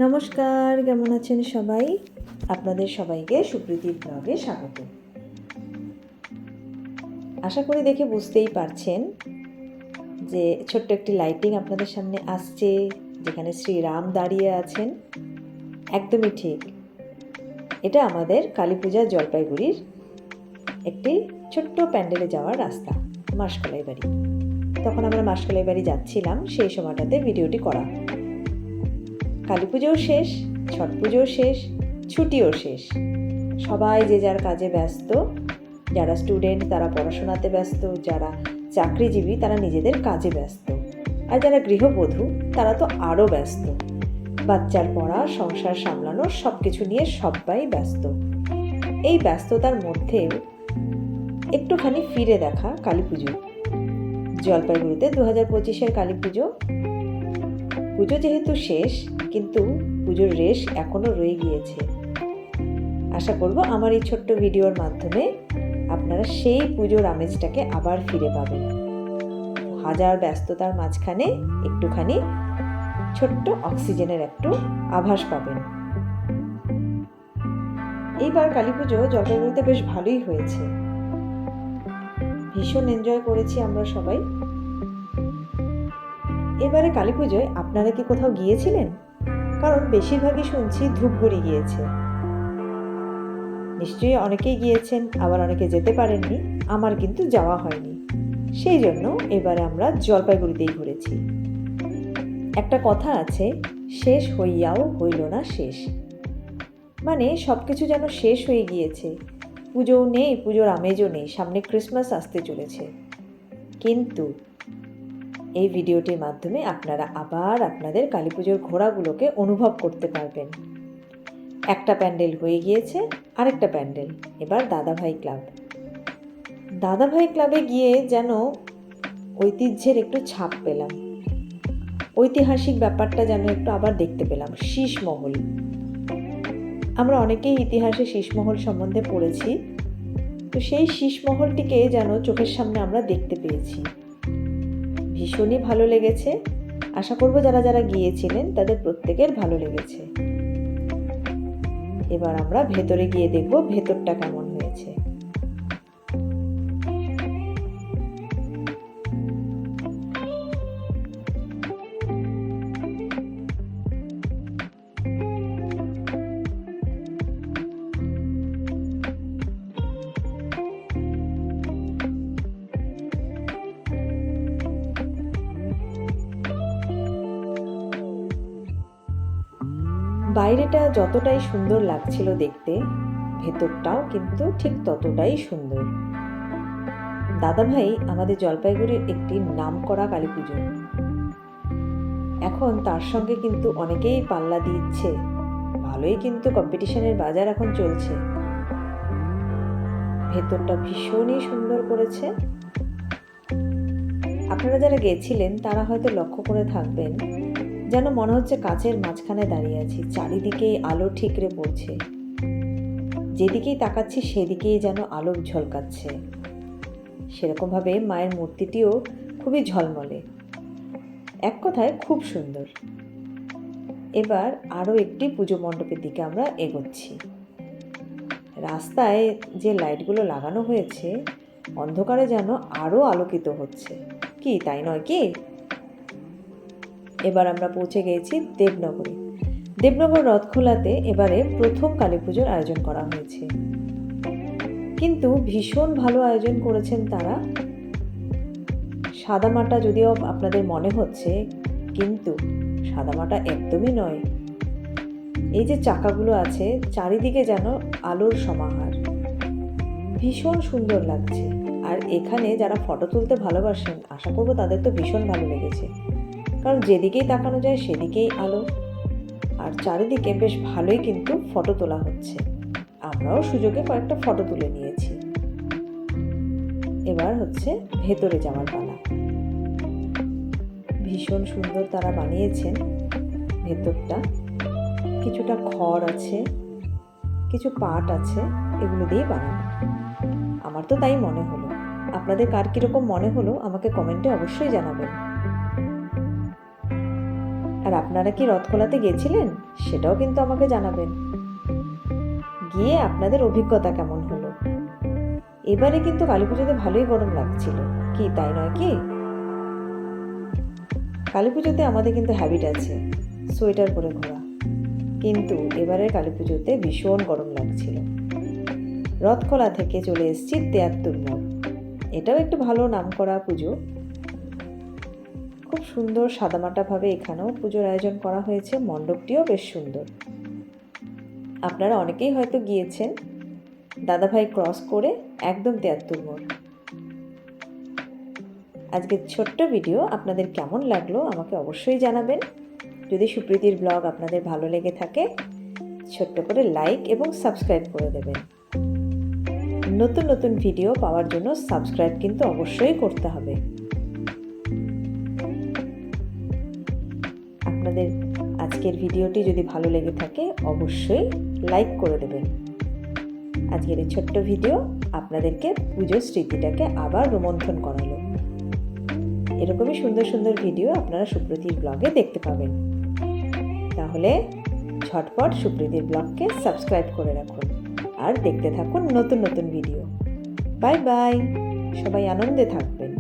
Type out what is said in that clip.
নমস্কার, কেমন আছেন সবাই? আপনাদের সবাইকে সুপ্রীতির ব্লগে স্বাগত। আশা করি দেখে বুঝতেই পারছেন যে ছোট্ট একটি লাইটিং আপনাদের সামনে আসছে, যেখানে শ্রীরাম দাঁড়িয়ে আছেন। একদমই ঠিক, এটা আমাদের কালী পূজা জলপাইগুড়ির একটি ছোট্ট প্যান্ডেলে যাওয়ার রাস্তা, মাসকলাই বাড়ি। তখন আমরা মাসকলাই বাড়ি যাচ্ছিলাম, সেই সময়টাতে ভিডিওটি করা। কালী পুজোও শেষ, ছট পুজোও শেষ, ছুটিও শেষ। সবাই যে যার কাজে ব্যস্ত। যারা স্টুডেন্ট তারা পড়াশোনাতে ব্যস্ত, যারা চাকরিজীবী তারা নিজেদের কাজে ব্যস্ত, আর যারা গৃহবধূ তারা তো আরও ব্যস্ত। বাচ্চার পড়া, সংসার সামলানো, সব কিছু নিয়ে সবাই ব্যস্ত। এই ব্যস্ততার মধ্যেও একটুখানি ফিরে দেখা কালী পুজো। জলপাইগুড়িতে 2025-এর কালী পুজো। পুজো যেহেতু শেষ, কিন্তু পুজোর রেশ এখনও রয়ে গিয়েছে। আশা করব আমার এই ছোট্ট ভিডিওর মাধ্যমে আপনারা সেই পুজোর আমেজটাকে আবার ফিরে পাবেন। হাজার ব্যস্ততার মাঝখানে একটুখানি ছোট্ট অক্সিজেনের একটু আভাস পাবেন। এইবার কালী পুজো জলপাইগুড়িতে বেশ ভালোই হয়েছে, ভীষণ এনজয় করেছি আমরা সবাই। এবারে কালী পুজোয় আপনারা কি কোথাও গিয়েছিলেন? কারণ বেশিরভাগই শুনছি ধূপগুড়ি গিয়েছে। নিশ্চয়ই অনেকেই গিয়েছেন, আবার অনেকে যেতে পারেননি। আমার কিন্তু যাওয়া হয়নি, সেই জন্য এবারে আমরা জলপাইগুড়িতেই ঘুরেছি। একটা কথা আছে, শেষ হইয়াও হইল না শেষ। মানে সব কিছু যেন শেষ হয়ে গিয়েছে, পুজোও নেই, পুজোর আমেজও নেই, সামনে ক্রিসমাস আসতে চলেছে। কিন্তু এই ভিডিওটির মাধ্যমে আপনারা আবার আপনাদের কালী পুজোর ঘোরাগুলোকে অনুভব করতে পারবেন। একটা প্যান্ডেল হয়ে গিয়েছে, আরেকটা প্যান্ডেল এবার দাদাভাই ক্লাব। দাদাভাই ক্লাবে গিয়ে যেন ঐতিহ্যের একটু ছাপ পেলাম, ঐতিহাসিক ব্যাপারটা যেন একটু আবার দেখতে পেলাম। শীষমহল, আমরা অনেকেই ইতিহাসে শীষমহল সম্বন্ধে পড়েছি, তো সেই শীষমহলটিকে যেন চোখের সামনে আমরা দেখতে পেয়েছি। ভীষণই ভালো লেগেছে। আশা করব যারা যারা গিয়েছিলেন তাদের প্রত্যেকের ভালো লেগেছে। এবার আমরা ভেতরে গিয়ে দেখব ভেতরটা কেমন হয়েছে। বাইরেটা যতটাই সুন্দর লাগছিল দেখতে, ভেতরটাও কিন্তু ঠিক ততটাই সুন্দর। দাদাভাই আমাদের জলপাইগুড়ির একটি নামকরা কালী পুজো। এখন তার সঙ্গে কিন্তু অনেকেই পাল্লা দিচ্ছে, ভালোই কিন্তু কম্পিটিশনের বাজার এখন চলছে। ভেতরটা ভীষণই সুন্দর করেছে। আপনারা যারা গেছিলেন তারা হয়তো লক্ষ্য করে থাকবেন, যেন মনে হচ্ছে কাচের মাঝখানে দাঁড়িয়ে আছি, চারিদিকেই আলো ঠিকরে পড়ছে, যেদিকেই তাকাচ্ছি সেদিকেই যেন আলো ঝলকাচ্ছে। সেরকমভাবে মায়ের মূর্তিটিও খুবই ঝলমলে, এক কথায় খুব সুন্দর। এবার আরও একটি পুজো মণ্ডপের দিকে আমরা এগোচ্ছি। রাস্তায় যে লাইটগুলো লাগানো হয়েছে, অন্ধকারে যেন আরও আলোকিত হচ্ছে, কি তাই নয় কি? এবার আমরা পৌঁছে গিয়েছি দেবনগরে। দেবনগর রথখোলাতে এবারে প্রথম কালী পুজোর আয়োজন করা হয়েছে, কিন্তু ভীষণ ভালো আয়োজন করেছেন তারা। সাদামাটা যদিও আপনাদের মনে হচ্ছে, কিন্তু সাদামাটা একদমই নয়। এই যে চাকাগুলো আছে, চারিদিকে যেন আলোর সমাহার, ভীষণ সুন্দর লাগছে। আর এখানে যারা ফটো তুলতে ভালোবাসেন, আশা করব তাদের তো ভীষণ ভালো লেগেছে, কারণ যেদিকেই তাকানো যায় সেদিকেই আলো, আর চারিদিকে বেশ ভালোই কিন্তু ফটো তোলা হচ্ছে। আমরাও সুযোগে কয়েকটা ফটো তুলে নিয়েছি। এবার হচ্ছে ভেতরে যাওয়ার পালা। ভীষণ সুন্দর তারা বানিয়েছেন ভেতরটা। কিছুটা খড় আছে, কিছু পাট আছে, এগুলো দিয়ে বানানো। আমার তো তাই মনে হলো। আপনাদের কার কীরকম মনে হলো আমাকে কমেন্টে অবশ্যই জানাবেন। আর আপনারা কি রথখোলাতে গেছিলেন সেটাও কিন্তু আমাকে জানাবেন। গিয়ে আপনাদের অভিজ্ঞতা কেমন হলো। এবারে কিন্তু কালী পুজোতে ভালোই গরম লাগছিল, কি তাই নয় কি? কালী পুজোতে আমাদের কিন্তু হ্যাবিট আছে সোয়েটার পরে ঘোরা, কিন্তু এবারের কালী পুজোতে ভীষণ গরম লাগছিল। রথখোলা থেকে চলে এসেছি ৭৩ মোড়। এটাও একটু ভালো নামকরা পুজো। খুব সুন্দর সাদামাটাভাবে এখানেও পুজোর আয়োজন করা হয়েছে। মণ্ডপটিও বেশ সুন্দর। আপনারা অনেকেই হয়তো গিয়েছেন। দাদাভাই ক্রস করে একদম ৭৩ মোড়। আজকের ছোট্ট ভিডিও আপনাদের কেমন লাগলো আমাকে অবশ্যই জানাবেন। যদি সুপ্রীতির ব্লগ আপনাদের ভালো লেগে থাকে ছোট্ট করে লাইক এবং সাবস্ক্রাইব করে দেবেন। নতুন নতুন ভিডিও পাওয়ার জন্য সাবস্ক্রাইব কিন্তু অবশ্যই করতে হবে। আপনাদের আজকের ভিডিওটি যদি ভালো লেগে থাকে অবশ্যই লাইক করে দেবেন। আজকের এই ছোট্ট ভিডিও আপনাদেরকে পুজোর স্মৃতিটাকে আবার রোমন্থন করালো। এরকমই সুন্দর সুন্দর ভিডিও আপনারা সুপ্রীতির ব্লগে দেখতে পাবেন। তাহলে ঝটপট সুপ্রীতির ব্লগকে সাবস্ক্রাইব করে রাখুন আর দেখতে থাকুন নতুন নতুন ভিডিও। বাই বাই, সবাই আনন্দে থাকবেন।